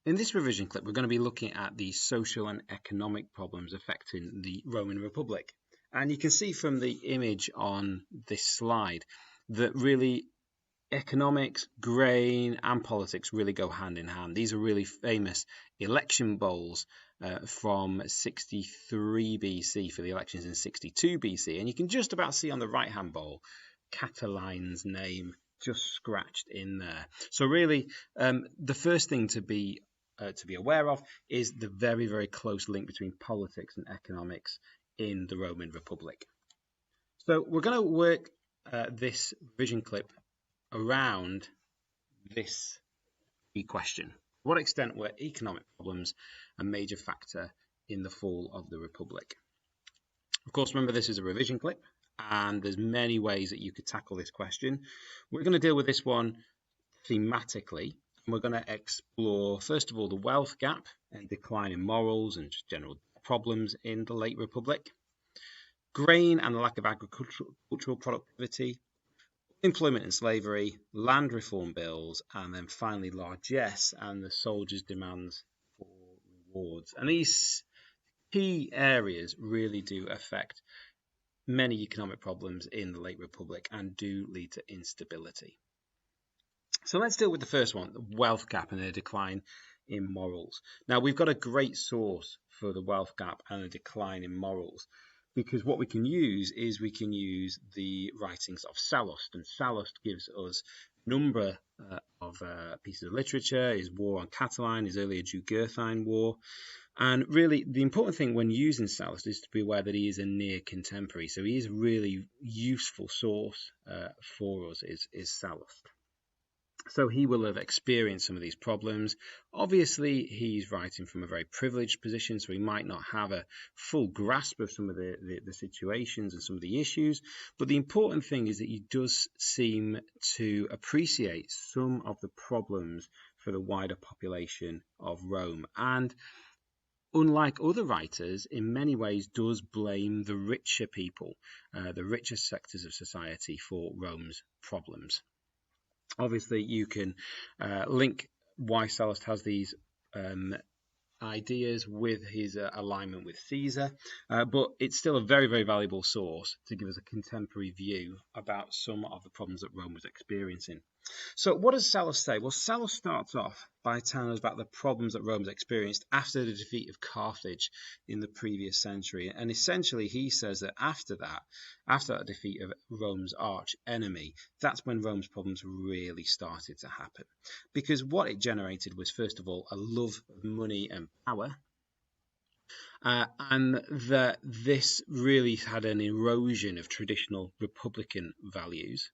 In this revision clip, we're going to be looking at the social and economic problems affecting the Roman Republic. And you can see from the image on this slide that really economics, grain, and politics really go hand in hand. These are really famous election bowls from 63 BC for the elections in 62 BC. And you can just about see on the right-hand bowl Catiline's name just scratched in there. So really, the first thing to be aware of is the very, very close link between politics and economics in the Roman Republic. So we're going to work this revision clip around this key question. To what extent were economic problems a major factor in the fall of the Republic? Of course, remember this is a revision clip and there's many ways that you could tackle this question. We're going to deal with this one thematically. We're going to explore, first of all, the wealth gap and decline in morals and just general problems in the late Republic, grain and the lack of agricultural productivity, employment and slavery, land reform bills, and then finally largesse and the soldiers' demands for rewards. And these key areas really do affect many economic problems in the late Republic and do lead to instability. So let's deal with the first one, the wealth gap and the decline in morals. Now, we've got a great source for the wealth gap and the decline in morals, because what we can use is we can use the writings of Sallust, and Sallust gives us a number of pieces of literature, his war on Catiline, his earlier Jugurthine War. And really, the important thing when using Sallust is to be aware that he is a near contemporary. So he is a really useful source for us, is Sallust. So he will have experienced some of these problems. Obviously, he's writing from a very privileged position, so he might not have a full grasp of some of the situations and some of the issues. But the important thing is that he does seem to appreciate some of the problems for the wider population of Rome. And unlike other writers, in many ways does blame the richer people, the richer sectors of society for Rome's problems. Obviously, you can link why Sallust has these ideas with his alignment with Caesar, but it's still a very, very valuable source to give us a contemporary view about some of the problems that Rome was experiencing. So what does Sallust say? Well, Sallust starts off by telling us about the problems that Rome has experienced after the defeat of Carthage in the previous century. And essentially, he says that after that defeat of Rome's arch enemy, that's when Rome's problems really started to happen. Because what it generated was, first of all, a love of money and power. And that this really had an erosion of traditional republican values,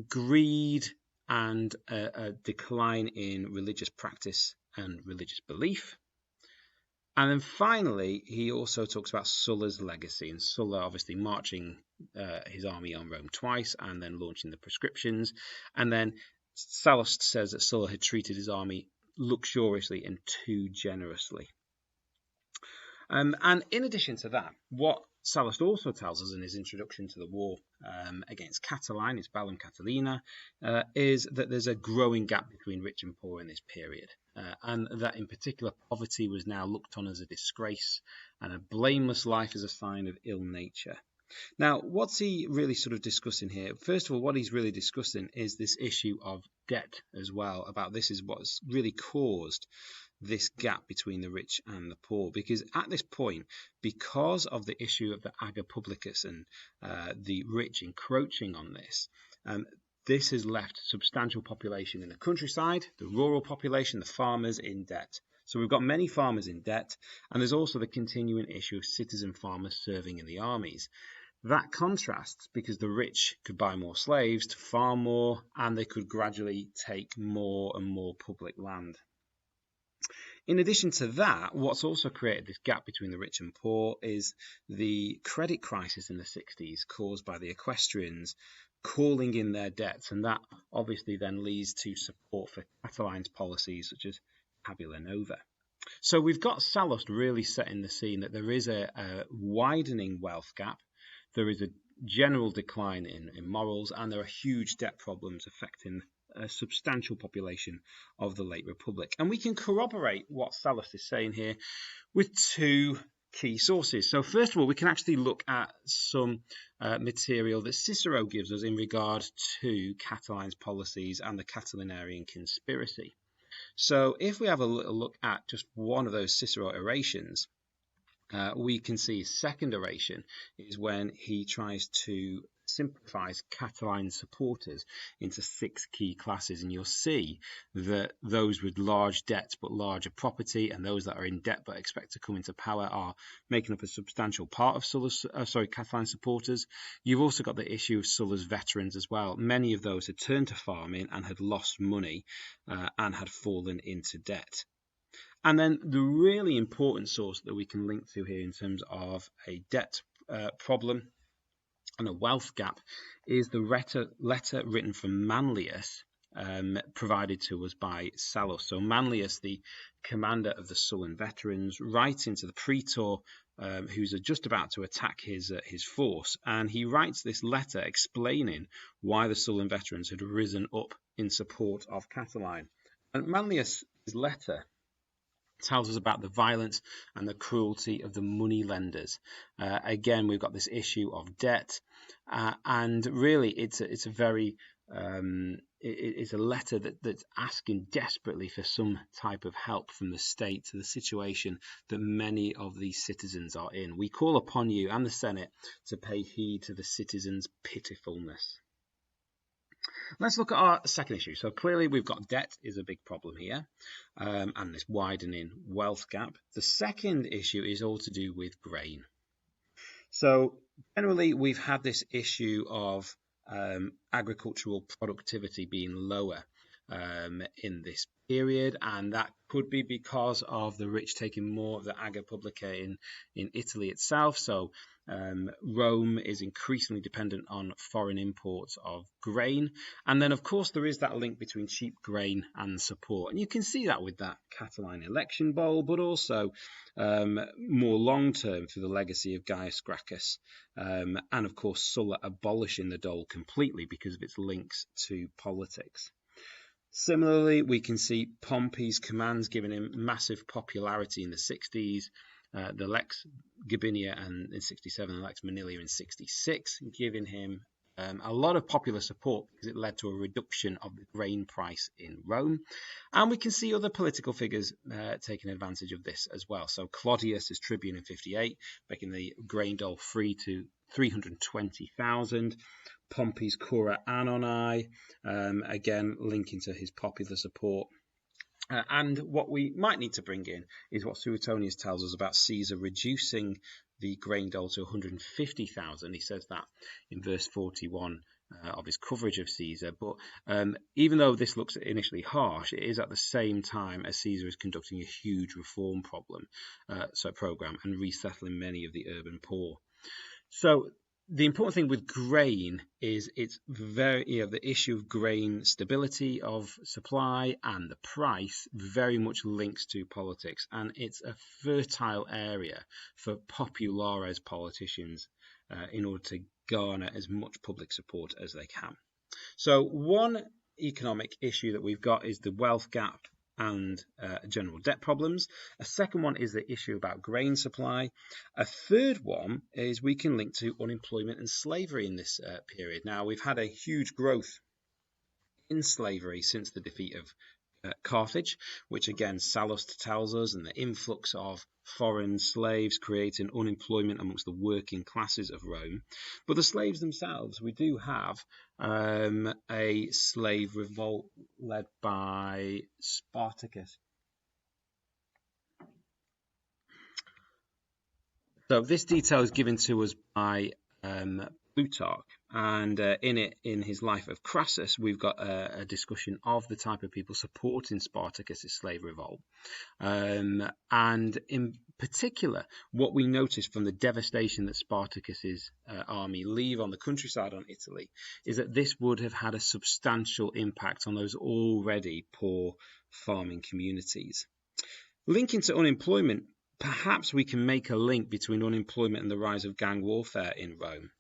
greed, and a decline in religious practice and religious belief. And then finally, he also talks about Sulla's legacy, and Sulla obviously marching his army on Rome twice and then launching the proscriptions. And then Sallust says that Sulla had treated his army luxuriously and too generously. And in addition to that, what Sallust also tells us in his introduction to the war against Catiline, his Bellum Catilina, is that there's a growing gap between rich and poor in this period, and that in particular poverty was now looked on as a disgrace and a blameless life as a sign of ill nature. Now, what's he really sort of discussing here? First of all, what he's really discussing is this issue of debt as well, about this is what's really caused this gap between the rich and the poor, because at this point, because of the issue of the ager publicus and the rich encroaching on this, this has left substantial population in the countryside, the rural population, the farmers in debt. So we've got many farmers in debt, and there's also the continuing issue of citizen farmers serving in the armies. That contrasts because the rich could buy more slaves to farm more, and they could gradually take more and more public land. In addition to that, what's also created this gap between the rich and poor is the credit crisis in the 60s caused by the equestrians calling in their debts, and that obviously then leads to support for Catiline's policies such as tabula nova. So we've got Sallust really setting the scene that there is a widening wealth gap, there is a general decline in morals, and there are huge debt problems affecting a substantial population of the late Republic. And we can corroborate what Sallust is saying here with two key sources. So first of all, we can actually look at some material that Cicero gives us in regard to Catiline's policies and the Catilinarian conspiracy. So if we have a little look at just one of those Cicero orations, we can see his second oration is when he tries to simplify Catiline's supporters into 6 key classes, and you'll see that those with large debts but larger property and those that are in debt but expect to come into power are making up a substantial part of Catiline's supporters. You've also got the issue of Sulla's veterans as well. Many of those had turned to farming and had lost money and had fallen into debt. And then the really important source that we can link to here in terms of a debt problem and a wealth gap is the letter written from Manlius, provided to us by Sallust. So Manlius, the commander of the Sullan veterans, writes into the praetor who's just about to attack his force, and he writes this letter explaining why the Sullan veterans had risen up in support of Catiline. And Manlius' letter tells us about the violence and the cruelty of the money lenders. Again, we've got this issue of debt, and really, it's a very it's a letter that's asking desperately for some type of help from the state to the situation that many of these citizens are in. We call upon you and the Senate to pay heed to the citizens' pitifulness. Let's look at our second issue. So clearly we've got debt is a big problem here, and this widening wealth gap. The second issue is all to do with grain. So generally we've had this issue of agricultural productivity being lower in this period, and that could be because of the rich taking more of the Aga Publica in Italy itself. So Rome is increasingly dependent on foreign imports of grain, and then of course there is that link between cheap grain and support, and you can see that with that Catiline election bowl, but also more long term through the legacy of Gaius Gracchus, and of course Sulla abolishing the dole completely because of its links to politics. Similarly, we can see Pompey's commands giving him massive popularity in the 60s, the Lex Gabinia in 67 and Lex Manilia in 66, giving him a lot of popular support because it led to a reduction of the grain price in Rome. And we can see other political figures taking advantage of this as well. So Claudius as tribune in 58, making the grain dole free to 320,000. Pompey's Cura Annoni, again linking to his popular support. And what we might need to bring in is what Suetonius tells us about Caesar reducing the grain dole to 150,000. He says that in verse 41 of his coverage of Caesar. But even though this looks initially harsh, it is at the same time as Caesar is conducting a huge reform program and resettling many of the urban poor. So the important thing with grain is it's the issue of grain stability of supply and the price very much links to politics, and it's a fertile area for populares politicians in order to garner as much public support as they can. So one economic issue that we've got is the wealth gap and general debt problems. A second one is the issue about grain supply. A third one is we can link to unemployment and slavery in this period. Now, we've had a huge growth in slavery since the defeat of Carthage, which again Sallust tells us, and the influx of foreign slaves creating unemployment amongst the working classes of Rome. But the slaves themselves, we do have a slave revolt led by Spartacus. So this detail is given to us by Plutarch, and in his Life of Crassus, we've got a discussion of the type of people supporting Spartacus' slave revolt. And in particular, what we notice from the devastation that Spartacus's army leave on the countryside on Italy is that this would have had a substantial impact on those already poor farming communities. Linking to unemployment, perhaps we can make a link between unemployment and the rise of gang warfare in Rome.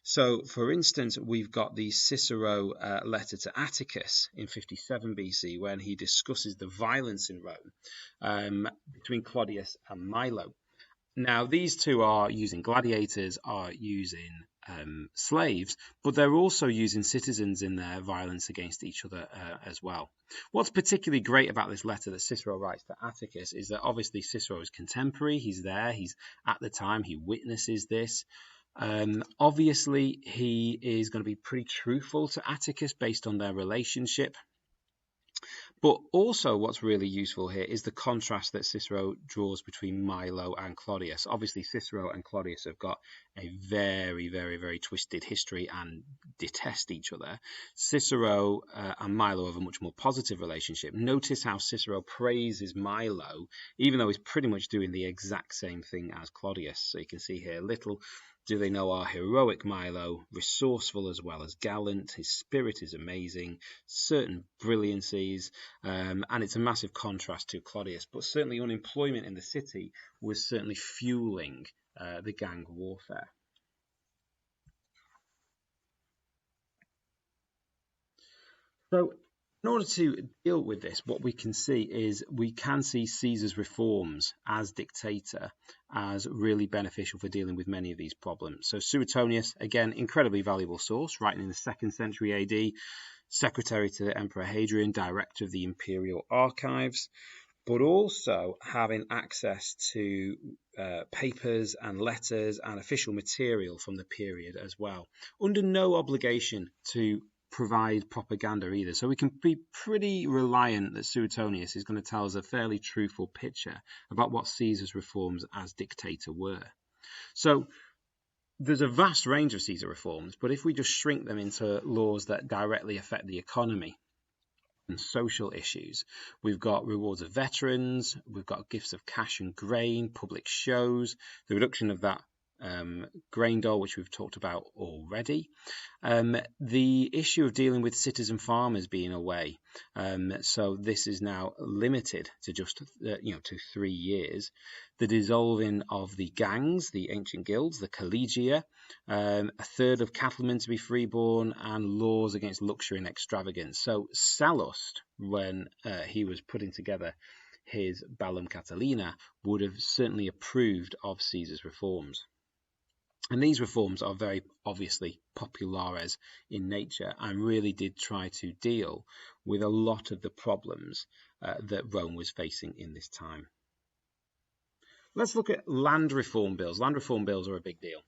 So, for instance, we've got the Cicero letter to Atticus in 57 BC when he discusses the violence in Rome between Claudius and Milo. Now, these two are using gladiators, are using slaves, but they're also using citizens in their violence against each other as well. What's particularly great about this letter that Cicero writes to Atticus is that obviously Cicero is contemporary, he's there, he's at the time, he witnesses this. Obviously, he is going to be pretty truthful to Atticus based on their relationship. But also what's really useful here is the contrast that Cicero draws between Milo and Claudius. Obviously, Cicero and Claudius have got a very, very, very twisted history and detest each other. Cicero and Milo have a much more positive relationship. Notice how Cicero praises Milo, even though he's pretty much doing the exact same thing as Claudius. So you can see here, little do they know our heroic Milo, resourceful as well as gallant. His spirit is amazing, certain brilliancies, and it's a massive contrast to Claudius. But certainly unemployment in the city was certainly fueling the gang warfare. So in order to deal with this, what we can see is we can see Caesar's reforms as dictator as really beneficial for dealing with many of these problems. So Suetonius, again, incredibly valuable source, writing in the 2nd century AD, secretary to the Emperor Hadrian, director of the imperial archives, but also having access to papers and letters and official material from the period as well, under no obligation to provide propaganda either. So we can be pretty reliant that Suetonius is going to tell us a fairly truthful picture about what Caesar's reforms as dictator were. So there's a vast range of Caesar reforms, but if we just shrink them into laws that directly affect the economy and social issues, we've got rewards of veterans, we've got gifts of cash and grain, public shows, the reduction of that grain dole, which we've talked about already. The issue of dealing with citizen farmers being away. So this is now limited to just, to 3 years. The dissolving of the gangs, the ancient guilds, the collegia, a third of cattlemen to be freeborn, and laws against luxury and extravagance. So Sallust, when he was putting together his Bellum Catilina, would have certainly approved of Caesar's reforms. And these reforms are very obviously populares in nature and really did try to deal with a lot of the problems that Rome was facing in this time. Let's look at land reform bills. Land reform bills are a big deal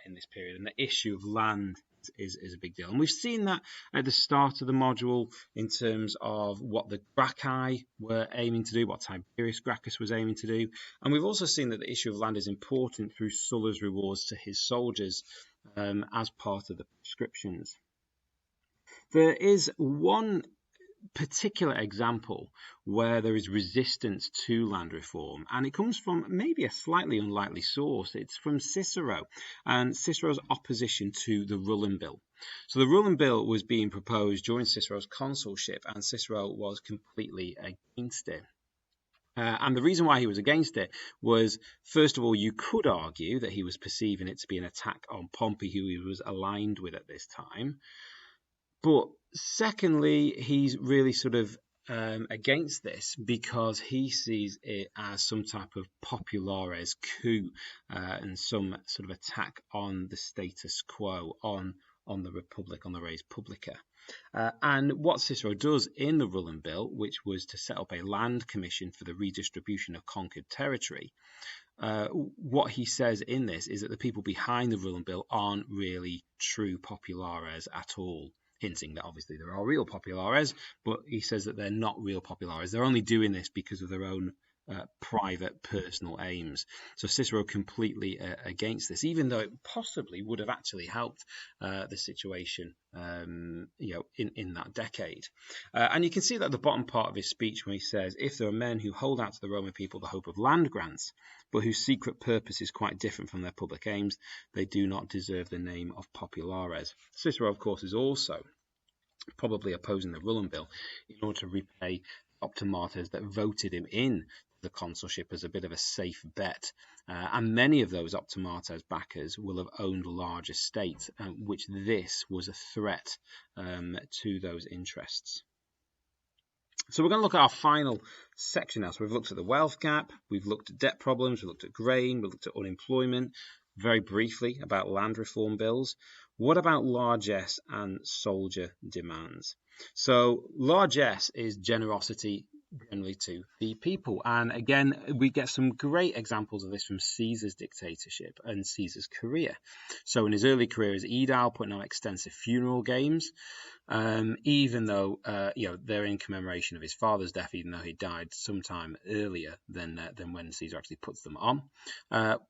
in this period, and the issue of land is a big deal. And we've seen that at the start of the module in terms of what the Gracchi were aiming to do, what Tiberius Gracchus was aiming to do. And we've also seen that the issue of land is important through Sulla's rewards to his soldiers as part of the prescriptions. There is one particular example where there is resistance to land reform, and it comes from maybe a slightly unlikely source. It's from Cicero and Cicero's opposition to the Rullan Bill. So the Rullan Bill was being proposed during Cicero's consulship, and Cicero was completely against it. And the reason why he was against it was, first of all, you could argue that he was perceiving it to be an attack on Pompey, who he was aligned with at this time. But secondly, he's really sort of against this because he sees it as some type of populares coup and some sort of attack on the status quo, on the Republic, on the res publica. And what Cicero does in the Rullan Bill, which was to set up a land commission for the redistribution of conquered territory, what he says in this is that the people behind the Rullan Bill aren't really true populares at all, hinting that obviously there are real populares, but he says that they're not real populares. They're only doing this because of their own private, personal aims. So Cicero completely against this, even though it possibly would have actually helped the situation, in that decade. And you can see that at the bottom part of his speech when he says, if there are men who hold out to the Roman people the hope of land grants, but whose secret purpose is quite different from their public aims, they do not deserve the name of populares. Cicero, of course, is also probably opposing the Rullan Bill in order to repay optimators that voted him in the consulship as a bit of a safe bet. And many of those optimates backers will have owned large estates, which this was a threat to those interests. So we're going to look at our final section now. So we've looked at the wealth gap, we've looked at debt problems, we've looked at grain, we've looked at unemployment, very briefly about land reform bills. What about largesse and soldier demands? So largesse is generosity generally to the people. And again, we get some great examples of this from Caesar's dictatorship and Caesar's career. So in his early career as Aedile, putting on extensive funeral games, even though they're in commemoration of his father's death, even though he died sometime earlier than when Caesar actually puts them on.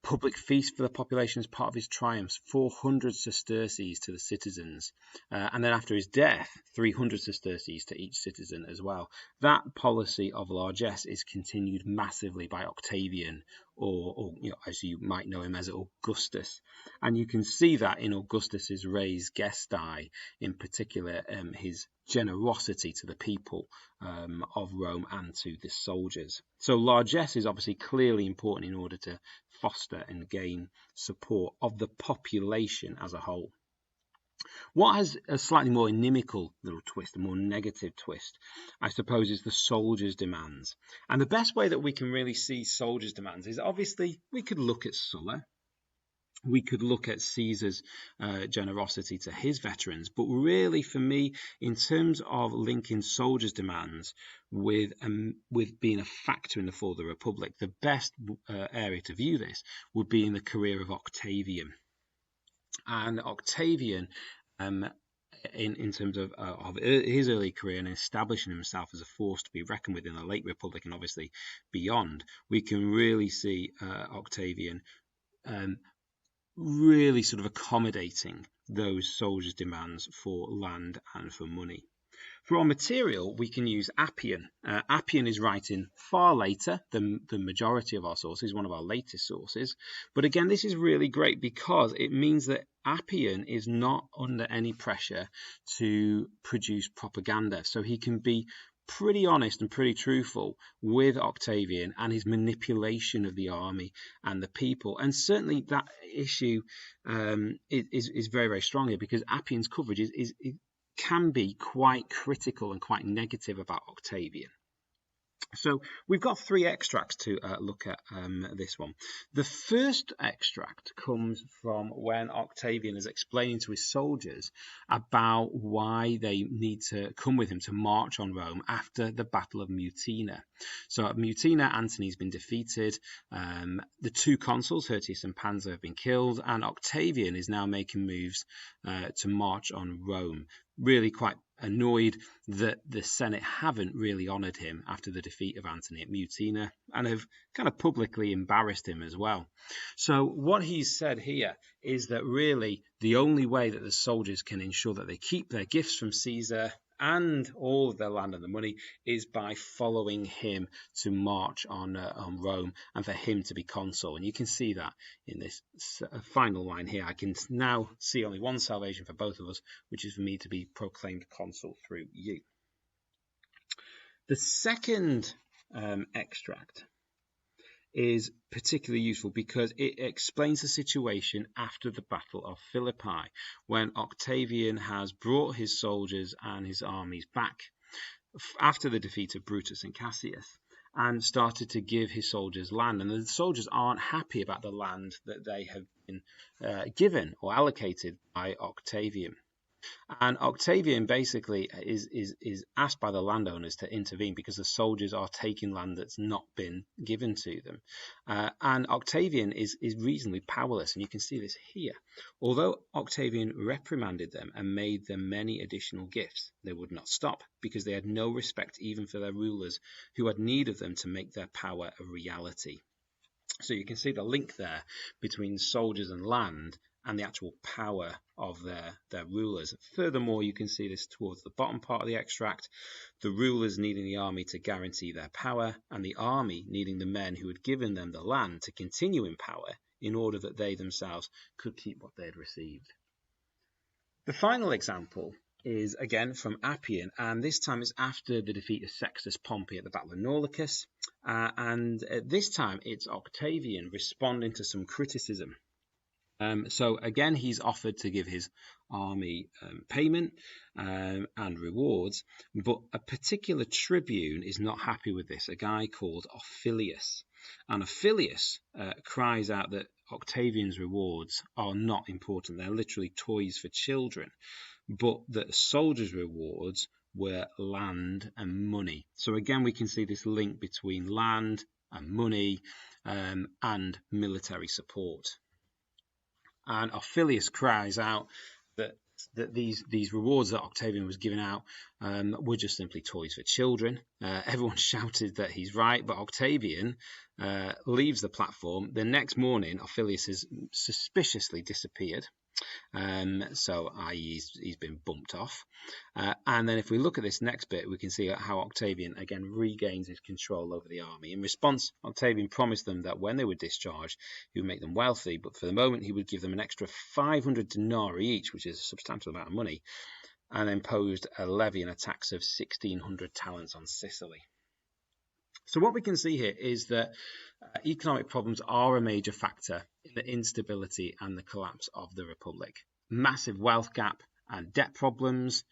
Public feast for the population as part of his triumphs, 400 sesterces to the citizens, and then after his death, 300 sesterces to each citizen as well. That policy of largesse is continued massively by Octavian, or as you might know him as Augustus. And you can see that in Augustus's res gestae, in particular, his generosity to the people of Rome and to the soldiers. So largesse is obviously clearly important in order to foster and gain support of the population as a whole. What has a slightly more inimical little twist, a more negative twist, I suppose, is the soldiers' demands. And the best way that we can really see soldiers' demands is obviously we could look at Sulla. We could look at Caesar's generosity to his veterans. But really, for me, in terms of linking soldiers' demands with being a factor in the fall of the Republic, the best area to view this would be in the career of Octavian. And Octavian, in terms of his early career and establishing himself as a force to be reckoned with in the late Republic and obviously beyond, we can really see Octavian really sort of accommodating those soldiers' demands for land and for money. For our material, we can use Appian. Appian is writing far later than the majority of our sources, one of our latest sources. But again, this is really great because it means that Appian is not under any pressure to produce propaganda. So he can be pretty honest and pretty truthful with Octavian and his manipulation of the army and the people. And certainly that issue is very, very strong here, because Appian's coverage can be quite critical and quite negative about Octavian. So we've got three extracts to look at this one. The first extract comes from when Octavian is explaining to his soldiers about why they need to come with him to march on Rome after the Battle of Mutina. So at Mutina, Antony's been defeated. The two consuls, Hirtius and Pansa, have been killed, and Octavian is now making moves to march on Rome. Really quite annoyed that the Senate haven't really honoured him after the defeat of Antony at Mutina, and have kind of publicly embarrassed him as well. So what he's said here is that really the only way that the soldiers can ensure that they keep their gifts from Caesar and all of their land and the money is by following him to march on Rome and for him to be consul. And you can see that in this final line here. I can now see only one salvation for both of us, which is for me to be proclaimed consul through you. The second extract is particularly useful because it explains the situation after the Battle of Philippi, when Octavian has brought his soldiers and his armies back after the defeat of Brutus and Cassius, and started to give his soldiers land. And the soldiers aren't happy about the land that they have been given or allocated by Octavian. And Octavian basically is asked by the landowners to intervene because the soldiers are taking land that's not been given to them. And Octavian is reasonably powerless, and you can see this here. Although Octavian reprimanded them and made them many additional gifts, they would not stop because they had no respect even for their rulers who had need of them to make their power a reality. So you can see the link there between soldiers and land and the actual power of their rulers. Furthermore, you can see this towards the bottom part of the extract, the rulers needing the army to guarantee their power, and the army needing the men who had given them the land to continue in power in order that they themselves could keep what they had received. The final example is again from Appian, and this time it's after the defeat of Sextus Pompey at the Battle of Naulochus, and at this time it's Octavian responding to some criticism. So again, he's offered to give his army payment and rewards, but a particular tribune is not happy with this, a guy called Ophilius. And Ophilius cries out that Octavian's rewards are not important. They're literally toys for children, but that soldiers' rewards were land and money. So again, we can see this link between land and money and military support. And Ophilius cries out that these rewards that Octavian was giving out were just simply toys for children. Everyone shouted that he's right, but Octavian leaves the platform. The next morning, Ophilius has suspiciously disappeared. So i.e. he's been bumped off. And then if we look at this next bit, we can see how Octavian again regains his control over the army. In response, Octavian promised them that when they were discharged, he would make them wealthy, but for the moment he would give them an extra 500 denarii each, which is a substantial amount of money, and imposed a levy and a tax of 1,600 talents on Sicily. So what we can see here is that economic problems are a major factor in the instability and the collapse of the Republic. Massive wealth gap and debt problems,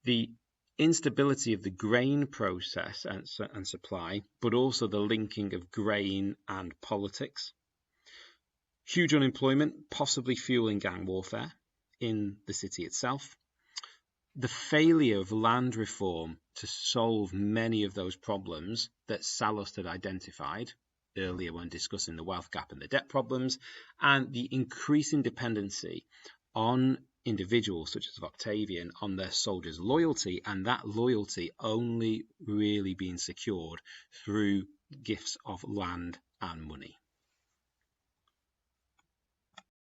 the instability of the grain process and supply, but also the linking of grain and politics. Huge unemployment, possibly fueling gang warfare in the city itself. The failure of land reform to solve many of those problems that Sallust had identified earlier when discussing the wealth gap and the debt problems, and the increasing dependency on individuals such as Octavian on their soldiers' loyalty, and that loyalty only really being secured through gifts of land and money.